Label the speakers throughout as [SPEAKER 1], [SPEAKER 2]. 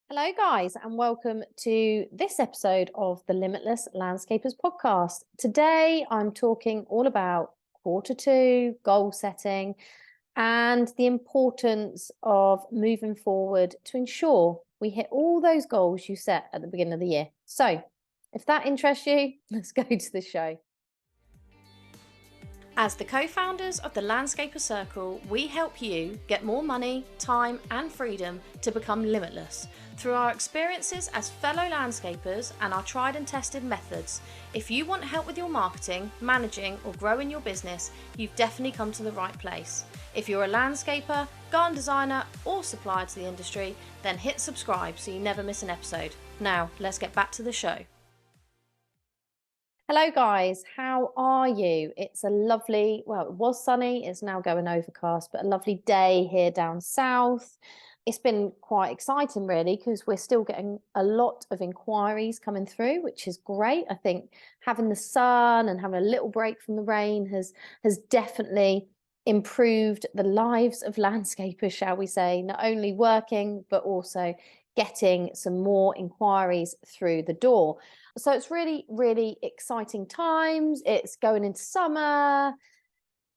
[SPEAKER 1] Hello, guys, and welcome to this episode of the Limitless Landscapers podcast. Today, I'm talking all about quarter two, goal setting, and the importance of moving forward to ensure we hit all those goals you set at the beginning of the year. So, if that interests you, let's go to the show. As the co-founders of the Landscaper Circle, we help you get more money, time and freedom to become limitless through our experiences as fellow landscapers and our tried and tested methods. If you want help with your marketing, managing or growing your business, you've definitely come to the right place. If you're a landscaper, garden designer or supplier to the industry, then hit subscribe so you never miss an episode. Now, let's get back to the show. Hello guys, how are you? It's a lovely, well, it was sunny, it's now going overcast, but a lovely day here down south. It's been quite exciting really because we're still getting a lot of inquiries coming through, which is great. I think having the sun and having a little break from the rain has definitely improved the lives of landscapers, shall we say, not only working, but also getting some more inquiries through the door. So it's really, really exciting times. It's going into summer.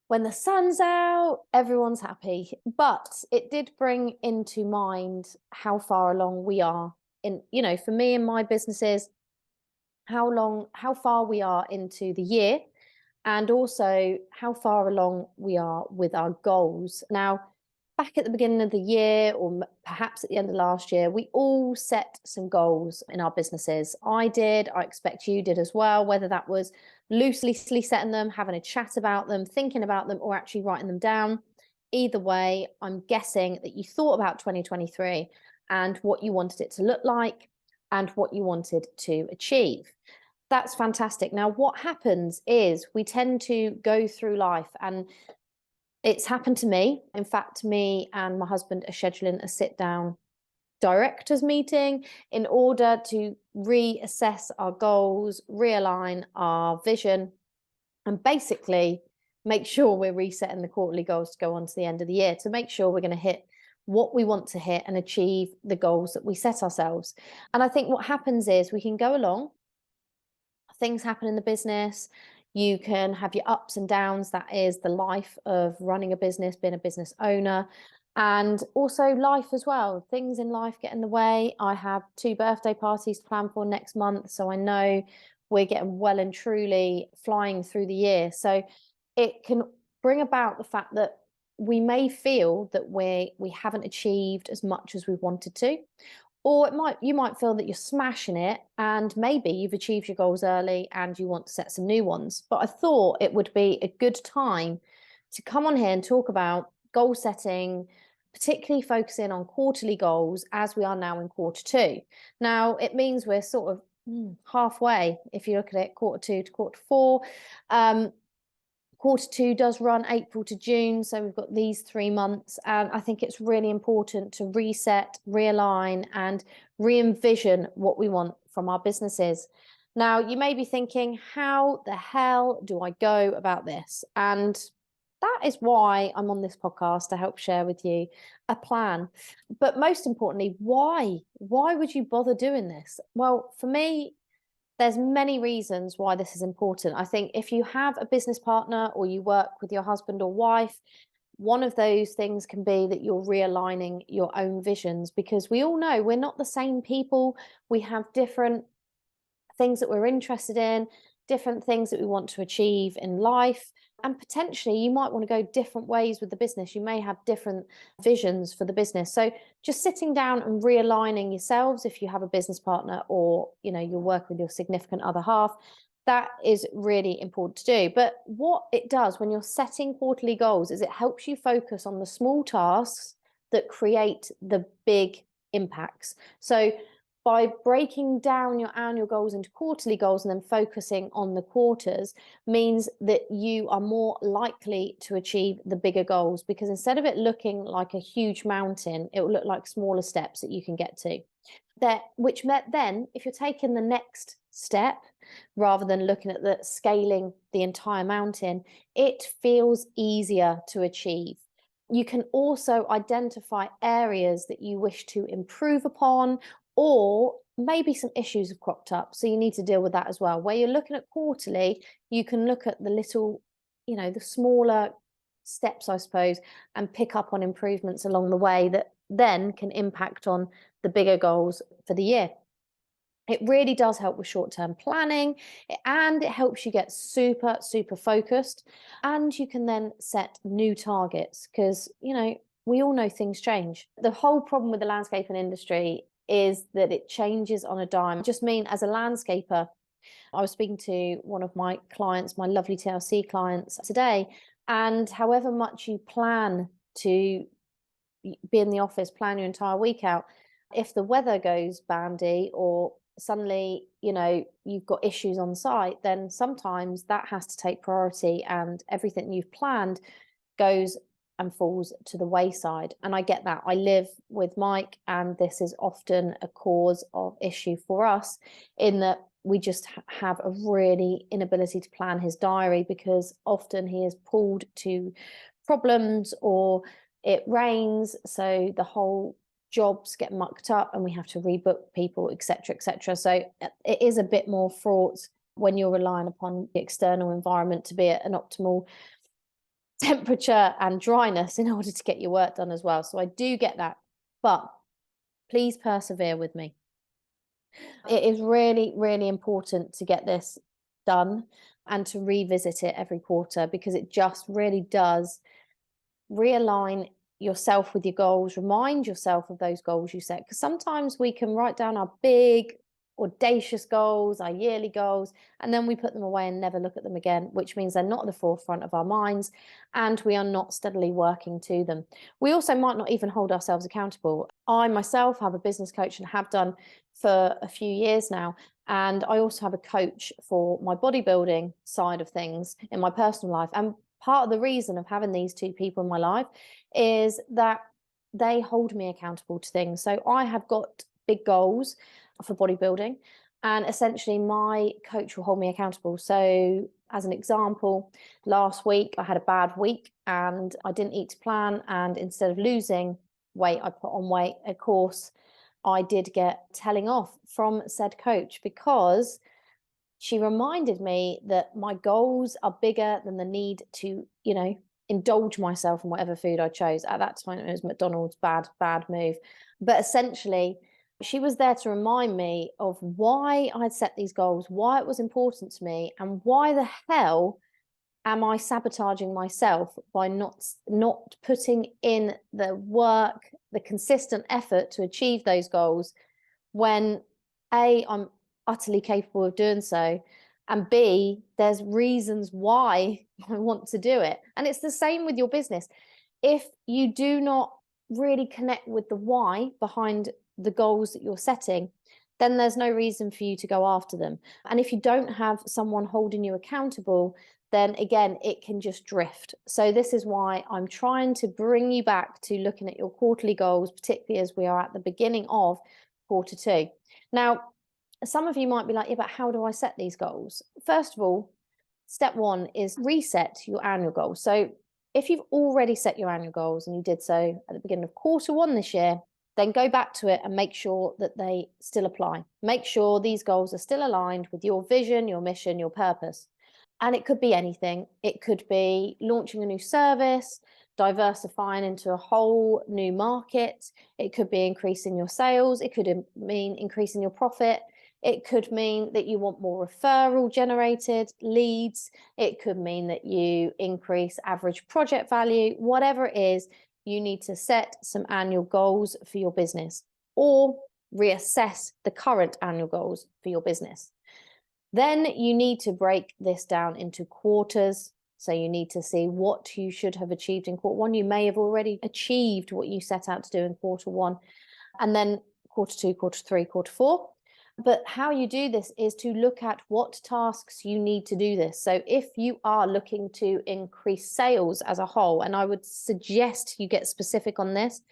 [SPEAKER 1] When the sun's out, everyone's happy. But it did bring into mind how far along we are in, for me and my businesses, how far we are into the year, and also how far along we are with our goals. Now, back at the beginning of the year, or perhaps at the end of last year, we all set some goals in our businesses. I did, I expect you did as well, whether that was loosely setting them, having a chat about them, thinking about them, or actually writing them down. Either way, I'm guessing that you thought about 2023 and what you wanted it to look like and what you wanted to achieve. That's fantastic. Now, what happens is we tend to go through life, and it's happened to me. In fact, me and my husband are scheduling a sit down directors meeting in order to reassess our goals, realign our vision, and basically make sure we're resetting the quarterly goals to go on to the end of the year to make sure we're going to hit what we want to hit and achieve the goals that we set ourselves. And I think what happens is we can go along, things happen in the business. You can have your ups and downs. That is the life of running a business, being a business owner, and also life as well. Things in life get in the way. I have 2 birthday parties planned for next month, so I know we're getting well and truly flying through the year. So it can bring about the fact that we may feel that we haven't achieved as much as we wanted to, or you might feel that you're smashing it and maybe you've achieved your goals early and you want to set some new ones. But I thought it would be a good time to come on here and talk about goal setting, particularly focusing on quarterly goals as we are now in quarter two. Now, it means we're sort of halfway, if you look at it, quarter two to quarter four. Quarter two does run April to June, so we've got these 3 months, and I think it's really important to reset, realign, and re-envision what we want from our businesses. Now, you may be thinking, how the hell do I go about this? And that is why I'm on this podcast, to help share with you a plan. But most importantly, why? Why would you bother doing this? Well, for me, there's many reasons why this is important. I think if you have a business partner or you work with your husband or wife, one of those things can be that you're realigning your own visions, because we all know we're not the same people. We have different things that we're interested in, different things that we want to achieve in life. And potentially you might want to go different ways with the business. You may have different visions for the business. So just sitting down and realigning yourselves, if you have a business partner or you'll work with your significant other half, that is really important to do. But what it does when you're setting quarterly goals is it helps you focus on the small tasks that create the big impacts. So by breaking down your annual goals into quarterly goals and then focusing on the quarters means that you are more likely to achieve the bigger goals, because instead of it looking like a huge mountain, it will look like smaller steps that you can get to. Which meant then, if you're taking the next step rather than looking at the scaling the entire mountain, it feels easier to achieve. You can also identify areas that you wish to improve upon, or maybe some issues have cropped up. So you need to deal with that as well. Where you're looking at quarterly, you can look at the little, the smaller steps, I suppose, and pick up on improvements along the way that then can impact on the bigger goals for the year. It really does help with short-term planning, and it helps you get super, super focused. And you can then set new targets because, we all know things change. The whole problem with the landscaping industry is that it changes on a dime. I just mean, as a landscaper, I was speaking to one of my clients, my lovely TLC clients today, and however much you plan to be in the office, plan your entire week out, if the weather goes bandy or suddenly, you've got issues on site, then sometimes that has to take priority and everything you've planned goes and falls to the wayside. And I get that. I live with Mike, and this is often a cause of issue for us, in that we just have a really inability to plan his diary, because often he is pulled to problems or it rains, so the whole jobs get mucked up and we have to rebook people, etc., etc. So it is a bit more fraught when you're relying upon the external environment to be at an optimal temperature and dryness in order to get your work done as well. So I do get that, but please persevere with me. It is really, really important to get this done and to revisit it every quarter, because it just really does realign yourself with your goals, remind yourself of those goals you set. Because sometimes we can write down our big, audacious goals, our yearly goals, and then we put them away and never look at them again, which means they're not at the forefront of our minds and we are not steadily working to them. We also might not even hold ourselves accountable. I myself have a business coach and have done for a few years now. And I also have a coach for my bodybuilding side of things in my personal life. And part of the reason of having these two people in my life is that they hold me accountable to things. So I have got big goals for bodybuilding, and essentially my coach will hold me accountable. So as an example, last week I had a bad week and I didn't eat to plan, and instead of losing weight, I put on weight. Of course, I did get telling off from said coach, because she reminded me that my goals are bigger than the need to, indulge myself in whatever food I chose. At that time, it was McDonald's. Bad move. But essentially, she was there to remind me of why I'd set these goals, why it was important to me, and why the hell am I sabotaging myself by not putting in the work, the consistent effort to achieve those goals, when I'm utterly capable of doing so, and B, there's reasons why I want to do it. And it's the same with your business. If you do not really connect with the why behind the goals that you're setting, then there's no reason for you to go after them. And if you don't have someone holding you accountable, then again, it can just drift. So this is why I'm trying to bring you back to looking at your quarterly goals, particularly as we are at the beginning of quarter two. Now, some of you might be like, yeah, but how do I set these goals? First of all, step one is reset your annual goals. So if you've already set your annual goals and you did so at the beginning of quarter one this year, then go back to it and make sure that they still apply. Make sure these goals are still aligned with your vision, your mission, your purpose. And it could be anything. It could be launching a new service, diversifying into a whole new market. It could be increasing your sales. It could mean increasing your profit. It could mean that you want more referral generated leads. It could mean that you increase average project value. Whatever it is, you need to set some annual goals for your business, or reassess the current annual goals for your business. Then you need to break this down into quarters. So you need to see what you should have achieved in quarter one. You may have already achieved what you set out to do in quarter one, and then quarter two, quarter three, quarter four. But how you do this is to look at what tasks you need to do this. So if you are looking to increase sales as a whole, and I would suggest you get specific on this,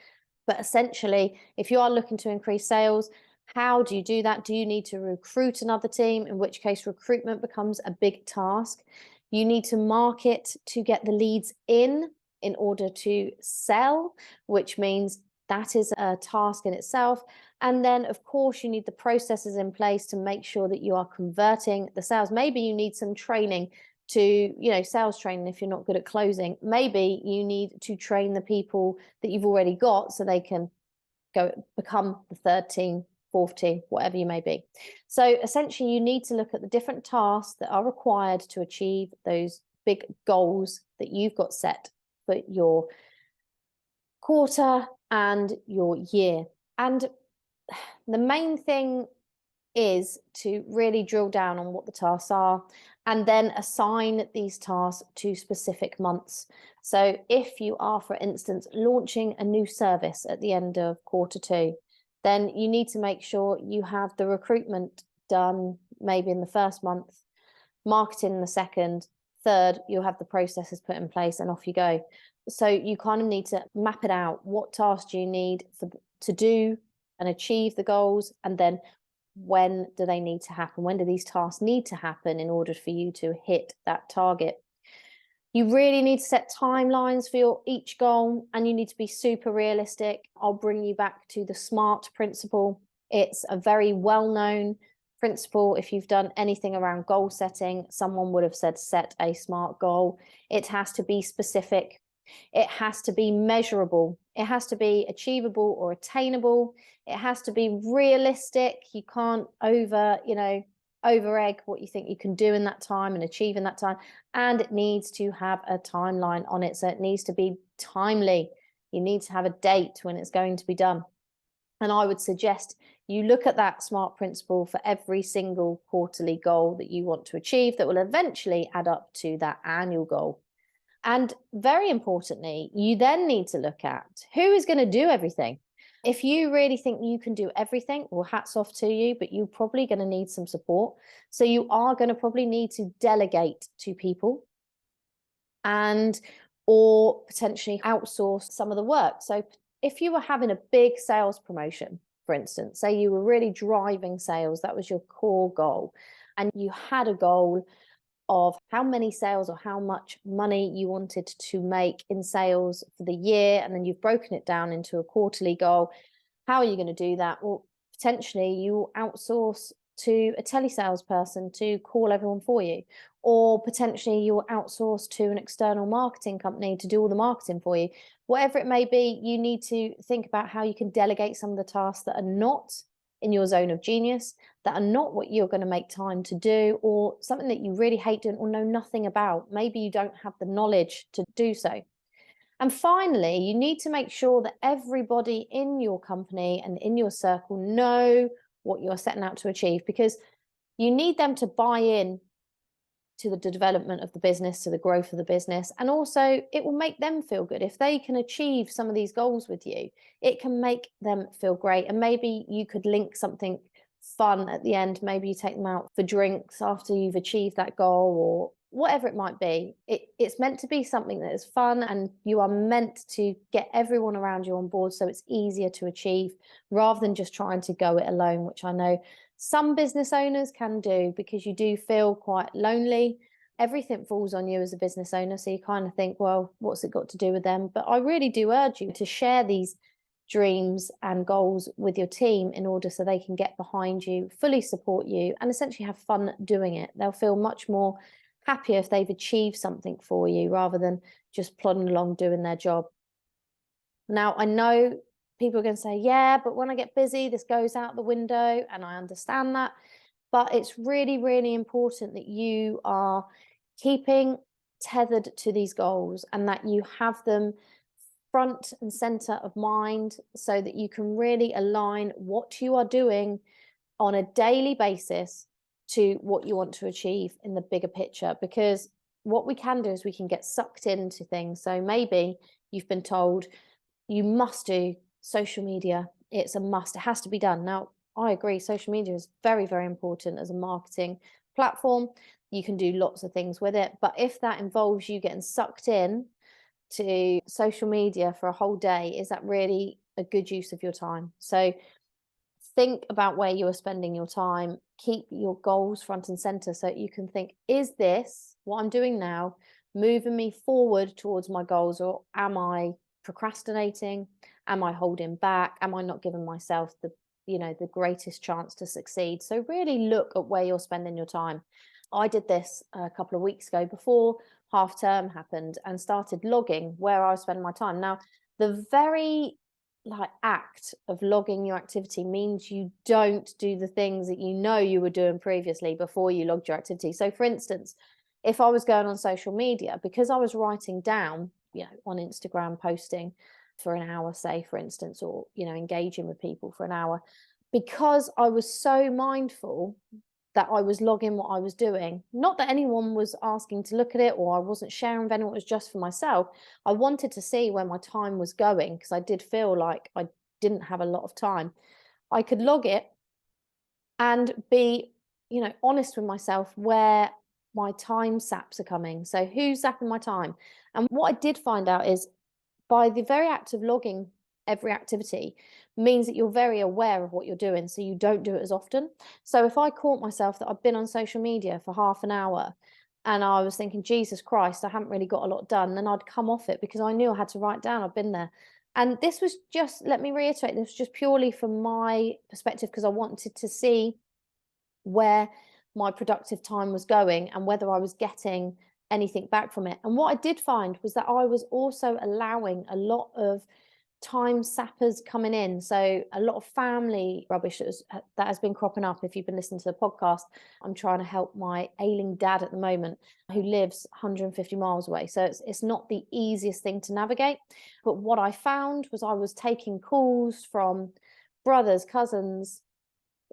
[SPEAKER 1] but essentially, if you are looking to increase sales, how do you do that? Do you need to recruit another team? In which case, recruitment becomes a big task. You need to market to get the leads in. in order to sell, which means that is a task in itself. And then, of course, you need the processes in place to make sure that you are converting the sales. Maybe you need some training to, sales training if you're not good at closing. Maybe you need to train the people that you've already got so they can go become the third team, fourth team, whatever you may be. So essentially, you need to look at the different tasks that are required to achieve those big goals that you've got set for your quarter and your year. And the main thing is to really drill down on what the tasks are and then assign these tasks to specific months. So if you are, for instance, launching a new service at the end of quarter two, then you need to make sure you have the recruitment done maybe in the first month, marketing in the second, third, you'll have the processes put in place and off you go. So you kind of need to map it out. What tasks do you need to do and achieve the goals? And then when do they need to happen? When do these tasks need to happen in order for you to hit that target? You really need to set timelines for each goal, and you need to be super realistic. I'll bring you back to the SMART principle. It's a very well-known principle. If you've done anything around goal setting, someone would have said, set a SMART goal. It has to be specific. It has to be measurable. It has to be achievable or attainable. It has to be realistic. You can't over egg what you think you can do in that time and achieve in that time. And it needs to have a timeline on it. So it needs to be timely. You need to have a date when it's going to be done. And I would suggest you look at that SMART principle for every single quarterly goal that you want to achieve that will eventually add up to that annual goal. And very importantly, you then need to look at who is going to do everything. If you really think you can do everything, well, hats off to you, but you're probably going to need some support. So you are going to probably need to delegate to people or potentially outsource some of the work. So if you were having a big sales promotion, for instance, say you were really driving sales, that was your core goal, and you had a goal of how many sales or how much money you wanted to make in sales for the year, and then you've broken it down into a quarterly goal. How are you going to do that? Well, potentially you outsource to a telesales person to call everyone for you, or potentially you'll outsource to an external marketing company to do all the marketing for you. Whatever it may be, you need to think about how you can delegate some of the tasks that are not in your zone of genius, that are not what you're going to make time to do, or something that you really hate doing or know nothing about. Maybe you don't have the knowledge to do so. And finally, you need to make sure that everybody in your company and in your circle know what you're setting out to achieve, because you need them to buy in to the development of the business, to the growth of the business. And also it will make them feel good. If they can achieve some of these goals with you, it can make them feel great. And maybe you could link something fun at the end. Maybe you take them out for drinks after you've achieved that goal, or whatever it might be. It's meant to be something that is fun, and you are meant to get everyone around you on board so it's easier to achieve, rather than just trying to go it alone, which I know some business owners can do, because you do feel quite lonely. Everything falls on you as a business owner, so you kind of think, well, what's it got to do with them? But I really do urge you to share these dreams and goals with your team in order so they can get behind you, fully support you, and essentially have fun doing it. They'll feel much more happier if they've achieved something for you, rather than just plodding along doing their job. Now, I know people are going to say, yeah, but when I get busy, this goes out the window, and I understand that. But it's really, really important that you are keeping tethered to these goals, and that you have them front and center of mind, so that you can really align what you are doing on a daily basis to what you want to achieve in the bigger picture. Because what we can do is we can get sucked into things. So maybe you've been told you must do social media. It's a must. It has to be done. Now, I agree. Social media is very, very important as a marketing platform. You can do lots of things with it. But if that involves you getting sucked in to social media for a whole day, is that really a good use of your time? So think about where you are spending your time. Keep your goals front and center so you can think, is this what I'm doing now moving me forward towards my goals, or am I procrastinating? Am I holding back? Am I not giving myself the greatest chance to succeed? So really look at where you're spending your time. I did this a couple of weeks ago before half term happened, and started logging where I spend my time. Now, the very act of logging your activity means you don't do the things that you were doing previously before you logged your activity. So for instance, if I was going on social media, because I was writing down, on Instagram, posting for an hour, say, for instance, or engaging with people for an hour, because I was so mindful that I was logging what I was doing. Not that anyone was asking to look at it, or I wasn't sharing with anyone, it was just for myself. I wanted to see where my time was going, because I did feel like I didn't have a lot of time. I could log it and be, honest with myself where my time saps are coming. So who's zapping my time? And what I did find out is, by the very act of logging every activity, means that you're very aware of what you're doing, so you don't do it as often. So if I caught myself that I've been on social media for half an hour and I was thinking, Jesus Christ, I haven't really got a lot done, then I'd come off it, because I knew I had to write down I've been there. And this was just, let me reiterate, this was just purely from my perspective, because I wanted to see where my productive time was going and whether I was getting anything back from it. And what I did find was that I was also allowing a lot of time sappers coming in. So a lot of family rubbish that has been cropping up. If you've been listening to the podcast, I'm trying to help my ailing dad at the moment, who lives 150 miles away. So it's not the easiest thing to navigate. But what I found was I was taking calls from brothers, cousins,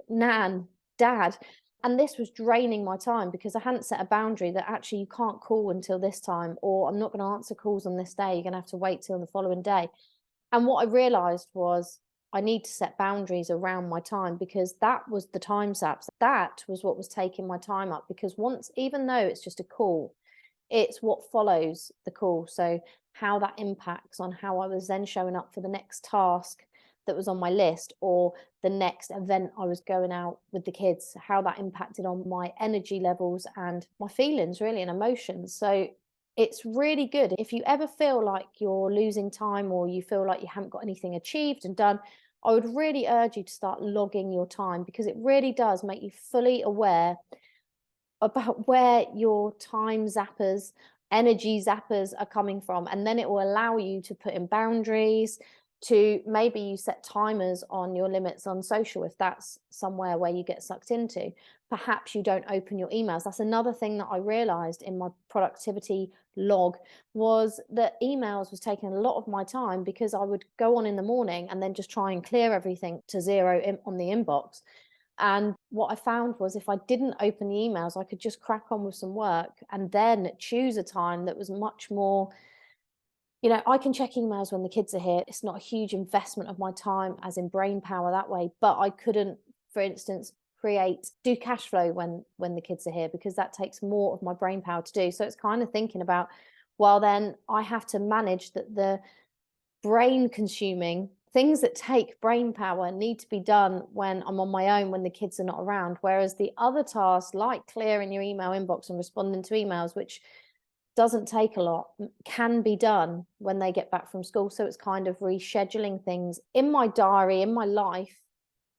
[SPEAKER 1] nan, dad. And this was draining my time, because I hadn't set a boundary that actually you can't call until this time, or I'm not going to answer calls on this day. You're going to have to wait till the following day. And what I realized was I need to set boundaries around my time, because that was the time saps. That was what was taking my time up, because once, even though it's just a call, it's what follows the call. So how that impacts on how I was then showing up for the next task that was on my list, or the next event I was going out with the kids, how that impacted on my energy levels and my feelings, really, and emotions. So it's really good. If you ever feel like you're losing time, or you feel like you haven't got anything achieved and done, I would really urge you to start logging your time, because it really does make you fully aware about where your time zappers, energy zappers are coming from. And then it will allow you to put in boundaries, to maybe you set timers on your limits on social, if that's somewhere where you get sucked into. Perhaps you don't open your emails. That's another thing that I realized in my productivity log, was that emails was taking a lot of my time, because I would go on in the morning and then just try and clear everything to zero on the inbox. And what I found was, if I didn't open the emails, I could just crack on with some work, and then choose a time that was much more, I can check emails when the kids are here. It's not a huge investment of my time, as in brain power, that way. But I couldn't, for instance, do cash flow when the kids are here, because that takes more of my brain power to do. So it's kind of thinking about, well, then I have to manage that the brain consuming things that take brain power need to be done when I'm on my own, when the kids are not around. Whereas the other tasks, like clearing your email inbox and responding to emails, which doesn't take a lot, can be done when they get back from school. So it's kind of rescheduling things in my diary, in my life,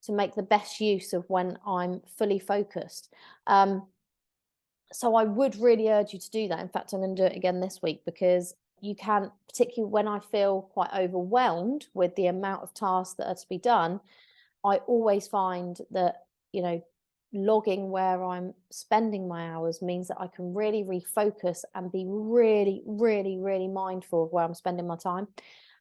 [SPEAKER 1] to make the best use of when I'm fully focused. So I would really urge you to do that. In fact, I'm going to do it again this week, because you can, particularly when I feel quite overwhelmed with the amount of tasks that are to be done, I always find that, logging where I'm spending my hours means that I can really refocus and be really, really, really mindful of where I'm spending my time,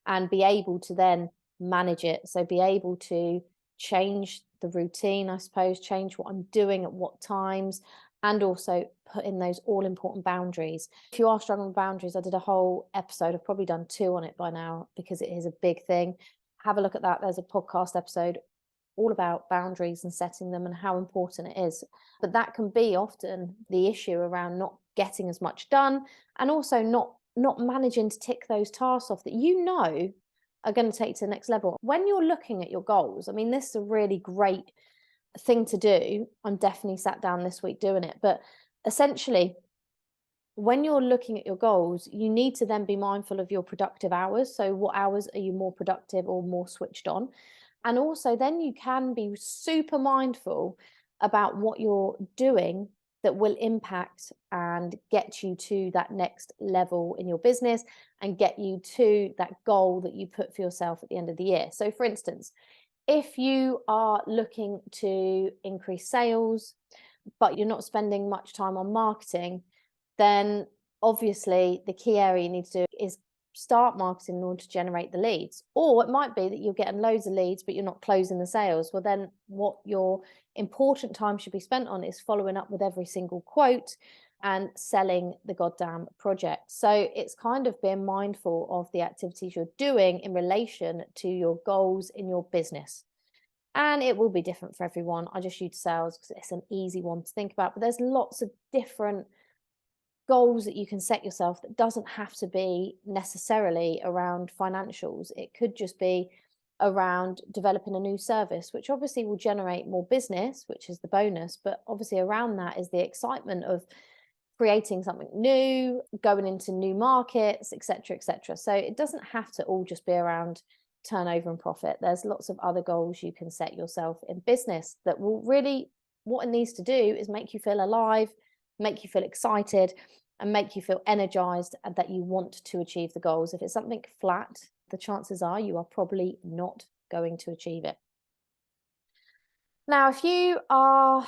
[SPEAKER 1] and be able to then manage it. So be able to change the routine, I suppose, change what I'm doing at what times, and also put in those all important boundaries. If you are struggling with boundaries, I did a whole episode. I've probably done 2 on it by now, because it is a big thing. Have a look at that. There's a podcast episode all about boundaries and setting them, and how important it is. But that can be often the issue around not getting as much done, and also not managing to tick those tasks off that are going to take to the next level. When you're looking at your goals, I mean, this is a really great thing to do. I'm definitely sat down this week doing it. But essentially, when you're looking at your goals, you need to then be mindful of your productive hours. So, what hours are you more productive or more switched on? And also, then you can be super mindful about what you're doing that will impact and get you to that next level in your business and get you to that goal that you put for yourself at the end of the year. So, for instance, if you are looking to increase sales, but you're not spending much time on marketing, then obviously the key area you need to do is start marketing in order to generate the leads. Or it might be that you're getting loads of leads, but you're not closing the sales. Well, then what your important time should be spent on is following up with every single quote and selling the goddamn project. So it's kind of being mindful of the activities you're doing in relation to your goals in your business. And it will be different for everyone. I just use sales because it's an easy one to think about, but there's lots of different goals that you can set yourself that doesn't have to be necessarily around financials. It could just be around developing a new service, which obviously will generate more business, which is the bonus. But obviously, around that is the excitement of creating something new, going into new markets, etc., etc. So it doesn't have to all just be around turnover and profit. There's lots of other goals you can set yourself in business that will really, what it needs to do is make you feel alive, make you feel excited, and make you feel energized and that you want to achieve the goals. If it's something flat, the chances are you are probably not going to achieve it. Now, if you are,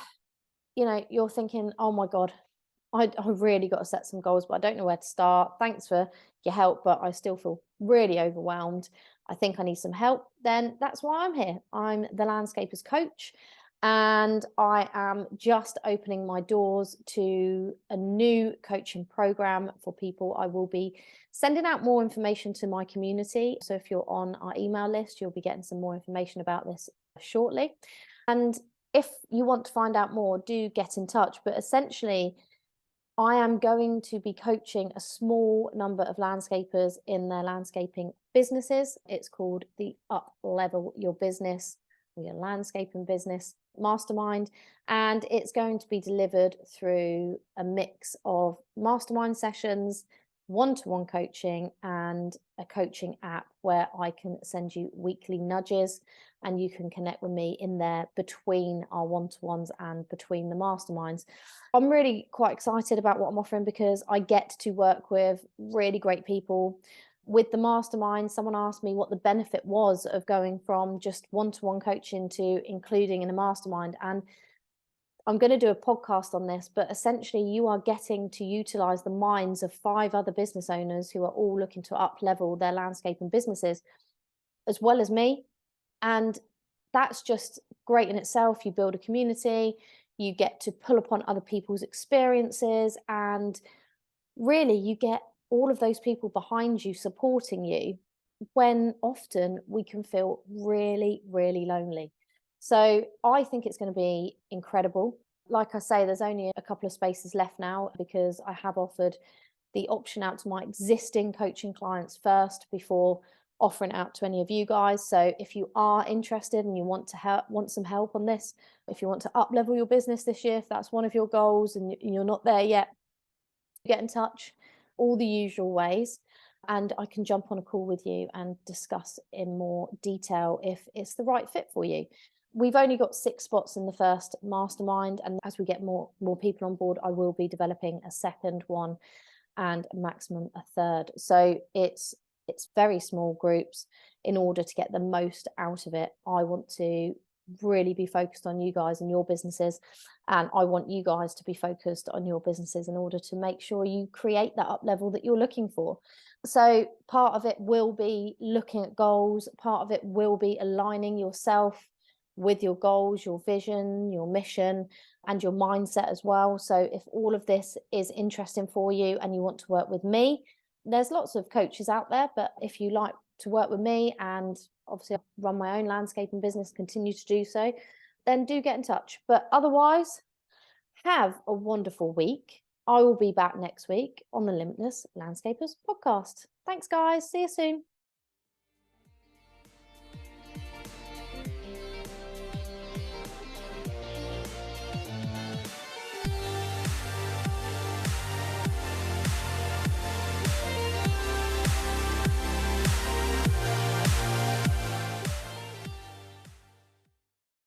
[SPEAKER 1] you're thinking, oh my God, I've really got to set some goals, but I don't know where to start. Thanks for your help, but I still feel really overwhelmed. I think I need some help. Then that's why I'm here. I'm the landscapers coach, and I am just opening my doors to a new coaching program for people. I will be sending out more information to my community. So if you're on our email list, you'll be getting some more information about this shortly. And if you want to find out more, do get in touch. But essentially, I am going to be coaching a small number of landscapers in their landscaping businesses. It's called the Up Level Your Business or Your Landscaping Business Mastermind. And it's going to be delivered through a mix of mastermind sessions, one-to-one coaching, and a coaching app where I can send you weekly nudges and you can connect with me in there between our one-to-ones and between the masterminds. I'm really quite excited about what I'm offering because I get to work with really great people. With the mastermind, someone asked me what the benefit was of going from just one-to-one coaching to including in a mastermind. And I'm going to do a podcast on this, but essentially you are getting to utilize the minds of 5 other business owners who are all looking to up level their landscaping businesses, as well as me. And that's just great in itself. You build a community, you get to pull upon other people's experiences, and really you get all of those people behind you supporting you when often we can feel really, really lonely. So I think it's going to be incredible. Like I say, there's only a couple of spaces left now because I have offered the option out to my existing coaching clients first before offering out to any of you guys. So if you are interested and you want some help on this, if you want to up level your business this year, if that's one of your goals and you're not there yet, get in touch, all the usual ways, and I can jump on a call with you and discuss in more detail if it's the right fit for you. We've only got 6 spots in the first mastermind, and as we get more people on board, I will be developing a second one and maximum a third. So it's very small groups in order to get the most out of it. I want to really be focused on you guys and your businesses, and I want you guys to be focused on your businesses in order to make sure you create that up level that you're looking for. So part of it will be looking at goals, part of it will be aligning yourself with your goals, your vision, your mission, and your mindset as well. So if all of this is interesting for you and you want to work with me, there's lots of coaches out there, but if you like to work with me, and obviously I run my own landscaping business, continue to do so, then do get in touch. But otherwise, have a wonderful week. I will be back next week on the Limitless Landscapers podcast. Thanks, guys. See you soon.